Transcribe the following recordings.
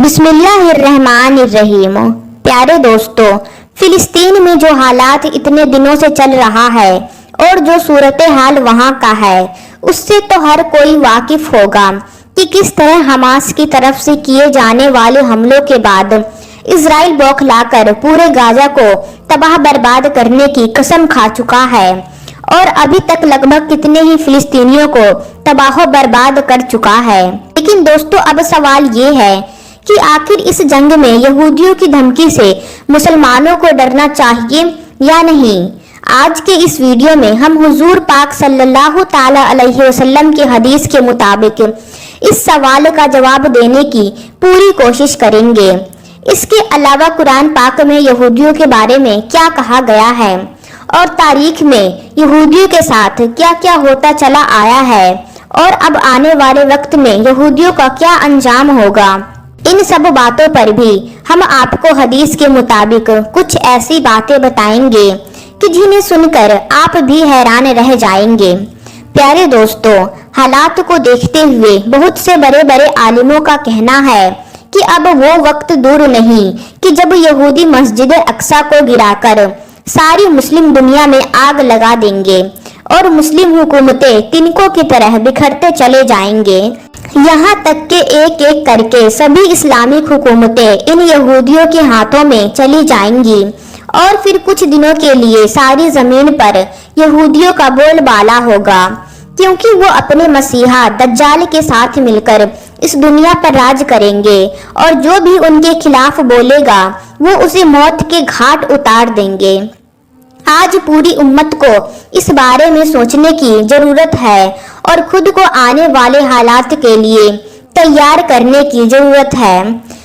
بسم اللہ الرحمن الرحیم۔ پیارے دوستو، فلسطین میں جو حالات اتنے دنوں سے چل رہا ہے اور جو صورتحال وہاں کا ہے، اس سے تو ہر کوئی واقف ہوگا کہ کس طرح حماس کی طرف سے کیے جانے والے حملوں کے بعد اسرائیل بوکھلا کر پورے غزہ کو تباہ برباد کرنے کی قسم کھا چکا ہے اور ابھی تک لگ بھگ کتنے ہی فلسطینیوں کو تباہ و برباد کر چکا ہے۔ لیکن دوستو، اب سوال یہ ہے کہ آخر اس جنگ میں یہودیوں کی دھمکی سے مسلمانوں کو ڈرنا چاہیے یا نہیں؟ آج کے اس ویڈیو میں ہم حضور پاک صلی اللہ تعالی علیہ وسلم کی حدیث کے مطابق اس سوال کا جواب دینے کی پوری کوشش کریں گے۔ اس کے علاوہ قرآن پاک میں یہودیوں کے بارے میں کیا کہا گیا ہے اور تاریخ میں یہودیوں کے ساتھ کیا کیا ہوتا چلا آیا ہے اور اب آنے والے وقت میں یہودیوں کا کیا انجام ہوگا، ان سب باتوں پر بھی ہم آپ کو حدیث کے مطابق کچھ ایسی باتیں بتائیں گے کہ جنہیں سن کر آپ بھی حیران رہ جائیں گے۔ پیارے دوستو، حالات کو دیکھتے ہوئے بہت سے بڑے بڑے عالموں کا کہنا ہے کہ اب وہ وقت دور نہیں کہ جب یہودی مسجد اقصی کو گرا کر ساری مسلم دنیا میں آگ لگا دیں گے اور مسلم حکومتیں تنکوں کی طرح بکھرتے چلے جائیں گے، یہاں تک کہ ایک ایک کر کے سبھی اسلامک حکومتیں ان یہودیوں کے ہاتھوں میں چلی جائیں گی اور پھر کچھ دنوں کے لیے ساری زمین پر یہودیوں کا بول بالا ہوگا، کیونکہ وہ اپنے مسیحا دجال کے ساتھ مل کر اس دنیا پر راج کریں گے اور جو بھی ان کے خلاف بولے گا وہ اسے موت کے گھاٹ اتار دیں گے۔ آج پوری امت کو اس بارے میں سوچنے کی ضرورت ہے اور خود کو آنے والے حالات کے لیے تیار کرنے کی ضرورت ہے۔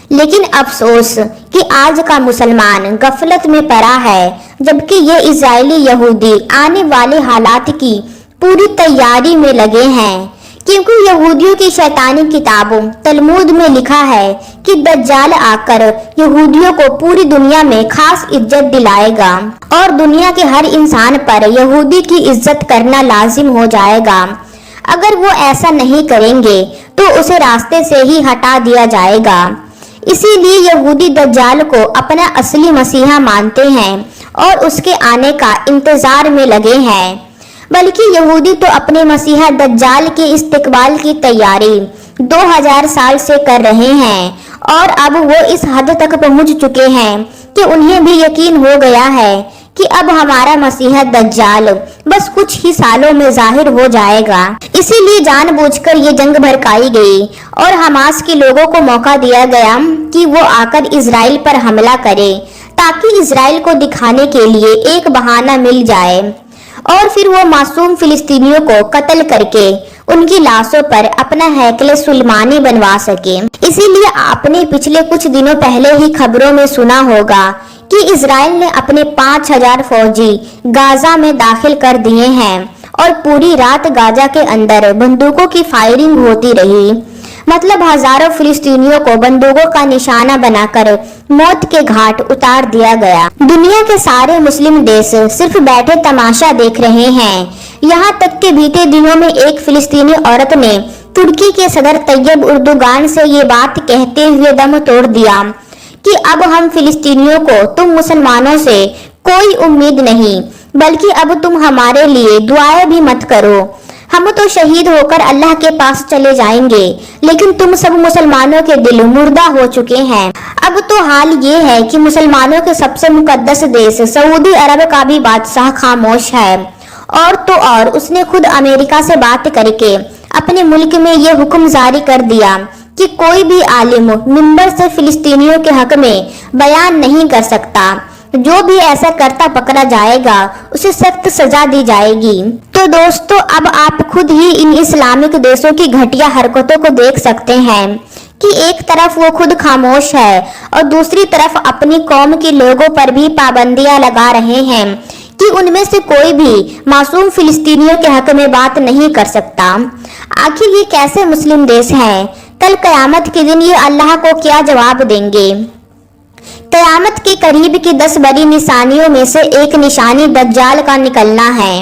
لیکن افسوس کہ آج کا مسلمان غفلت میں پڑا ہے، جبکہ یہ اسرائیلی یہودی آنے والے حالات کی پوری تیاری میں لگے ہیں، کیونکہ یہودیوں کی شیطانی کتاب تلمود میں لکھا ہے کہ دجال آ کر یہودیوں کو پوری دنیا میں خاص عزت دلائے گا اور دنیا کے ہر انسان پر یہودی کی عزت کرنا لازم ہو جائے گا۔ اگر وہ ایسا نہیں کریں گے تو اسے راستے سے ہی ہٹا دیا جائے گا۔ اسی لیے یہودی دجال کو اپنا اصلی مسیحا مانتے ہیں اور اس کے آنے کا انتظار میں لگے ہیں، بلکہ یہودی تو اپنے مسیحا دجال کے استقبال کی تیاری 2000 سال سے کر رہے ہیں اور اب وہ اس حد تک پہنچ چکے ہیں کہ انہیں بھی یقین ہو گیا ہے کہ اب ہمارا مسیحا دجال بس کچھ ہی سالوں میں ظاہر ہو جائے گا۔ اسی لیے جان بوجھ کر یہ جنگ بھڑکائی گئی اور حماس کے لوگوں کو موقع دیا گیا کہ وہ آ کر اسرائیل پر حملہ کرے، تاکہ اسرائیل کو دکھانے کے لیے ایک بہانہ مل جائے اور پھر وہ معصوم فلسطینیوں کو قتل کر کے ان کی لاشوں پر اپنا ہیکل سلیمانی بنوا سکے۔ اسی لیے آپ نے پچھلے کچھ دنوں پہلے ہی خبروں میں سنا ہوگا کہ اسرائیل نے اپنے 5000 فوجی غزہ میں داخل کر دیے ہیں اور پوری رات غزہ کے اندر بندوقوں کی فائرنگ ہوتی رہی، مطلب ہزاروں فلسطینیوں کو بندوقوں کا نشانہ بنا کر موت کے گھاٹ اتار دیا گیا۔ دنیا کے سارے مسلم دیش صرف بیٹھے تماشا دیکھ رہے ہیں، یہاں تک کہ بیتے دنوں میں ایک فلسطینی عورت نے ترکی کے صدر طیب اردوغان سے یہ بات کہتے ہوئے دم توڑ دیا کہ اب ہم فلسطینیوں کو تم مسلمانوں سے کوئی امید نہیں، بلکہ اب تم ہمارے لیے دعائیں بھی مت کرو، ہم تو شہید ہو کر اللہ کے پاس چلے جائیں گے، لیکن تم سب مسلمانوں کے دل مردہ ہو چکے ہیں۔ اب تو حال یہ ہے کہ مسلمانوں کے سب سے مقدس دیش سعودی عرب کا بھی بادشاہ خاموش ہے، اور تو اور اس نے خود امریکہ سے بات کر کے اپنے ملک میں یہ حکم جاری کر دیا کہ کوئی بھی عالم منبر سے فلسطینیوں کے حق میں بیان نہیں کر سکتا، جو بھی ایسا کرتا پکڑا جائے گا اسے سخت سزا دی جائے گی۔ تو دوستو، اب آپ خود ہی ان اسلامک دیشوں کی گھٹیا حرکتوں کو دیکھ سکتے ہیں کہ ایک طرف وہ خود خاموش ہے اور دوسری طرف اپنی قوم کے لوگوں پر بھی پابندیاں لگا رہے ہیں کہ ان میں سے کوئی بھی معصوم فلسطینیوں کے حق میں بات نہیں کر سکتا۔ آخر یہ کیسے مسلم دیش ہیں؟ کل قیامت کے دن یہ اللہ کو کیا جواب دیں گے؟ قیامت کے قریب کی 10 بڑی نشانیوں میں سے ایک نشانی دجال کا نکلنا ہے۔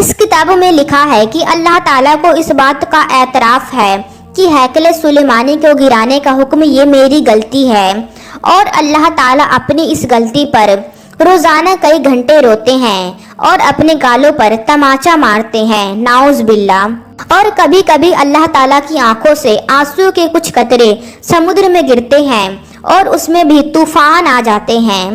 اس کتاب میں لکھا ہے کہ اللہ تعالیٰ کو اس بات کا اعتراف ہے کہ ہیکل سلیمانی کو گرانے کا حکم یہ میری غلطی ہے، اور اللہ تعالیٰ اپنی اس غلطی پر روزانہ کئی گھنٹے روتے ہیں اور اپنے گالوں پر تماچا مارتے ہیں، نعوذ باللہ۔ اور کبھی کبھی اللہ تعالیٰ کی آنکھوں سے آنسو کے کچھ قطرے سمندر میں گرتے ہیں اور اس میں بھی طوفان آ جاتے ہیں۔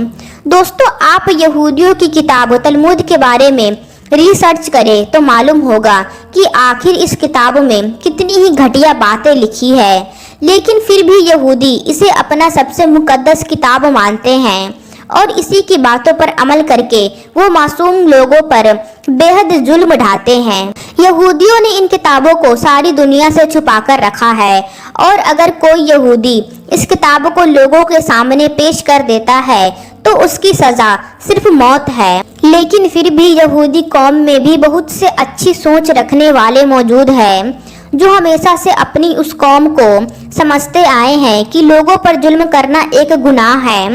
دوستو، آپ یہودیوں کی کتاب تلمود کے بارے میں ریسرچ کریں تو معلوم ہوگا کہ آخر اس کتاب میں کتنی ہی گھٹیا باتیں لکھی ہے، لیکن پھر بھی یہودی اسے اپنا سب سے مقدس کتاب مانتے ہیں اور اسی کی باتوں پر عمل کر کے وہ معصوم لوگوں پر بے حد ظلم ڈھاتے ہیں۔ یہودیوں نے ان کتابوں کو ساری دنیا سے چھپا کر رکھا ہے، اور اگر کوئی یہودی اس کتاب کو لوگوں کے سامنے پیش کر دیتا ہے تو اس کی سزا صرف موت ہے۔ لیکن پھر بھی یہودی قوم میں بھی بہت سے اچھی سوچ رکھنے والے موجود ہیں جو ہمیشہ سے اپنی اس قوم کو سمجھتے آئے ہیں کہ لوگوں پر ظلم کرنا ایک گناہ ہے۔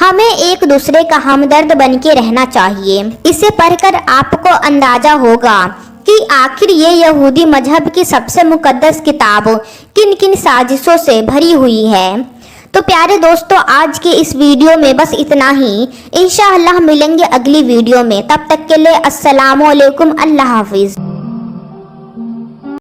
ہمیں ایک دوسرے کا ہمدرد بن کے رہنا چاہیے۔ اسے پڑھ کر آپ کو اندازہ ہوگا کہ آخر یہ یہودی مذہب کی سب سے مقدس کتاب کن کن سازشوں سے بھری ہوئی ہے۔ تو پیارے دوستو، آج کے اس ویڈیو میں بس اتنا ہی۔ انشاءاللہ ملیں گے اگلی ویڈیو میں، تب تک کے لیے السلام علیکم، اللہ حافظ۔